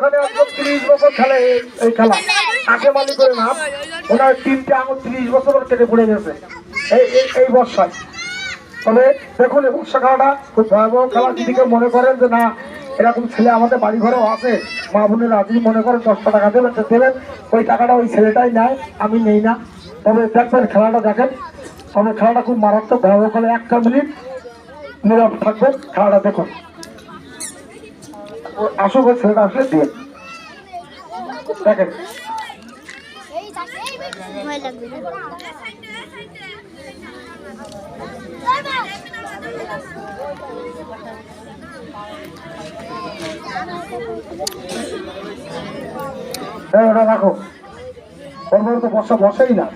ওখানে একদম 30 বছর খেলে এই খেলা। আগে মালিক করে নাম, ওনার 3টে আঙুল 30 বছর কেটে পড়ে গেছে এই বর্ষায়। তবে দেখুন এই বর্ষা খেলাটা খুব ভয়াবহ খেলা। যদি কেউ মনে করেন যে না এরকম ছেলে আমাদের বাড়ি ঘরেও আছে, মা বোনের আজই মনে করেন 10টা টাকা দেবেন, দেবেন, ওই টাকাটা ওই ছেলেটাই নেয়, আমি নেই না। তবে দেখবেন খেলাটা দেখেন, তবে খেলাটা খুব মারাত্মক ভয়াবহ খেলা। 1 মিনিট নীরব থাকবেন, খেলাটা দেখুন। আসুক ওই ছেলেটা আসলে দিয়ে দেখেন। ওটা রাখো, ওর তো বসা বসেই না।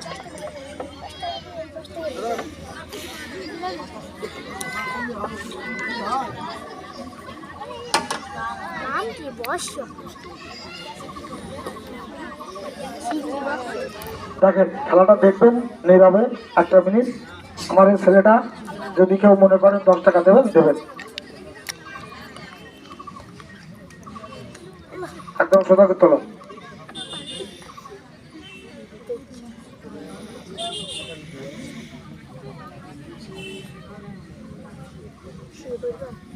দেখেন খেলাটা দেখবেন নীরবে 1 মিনিট। আমার এই ছেলেটা যদি কেউ মনে করেন 10 টাকা দেবেন, দেবেন। একদম সোজা করে তোলো। শুরু করবো।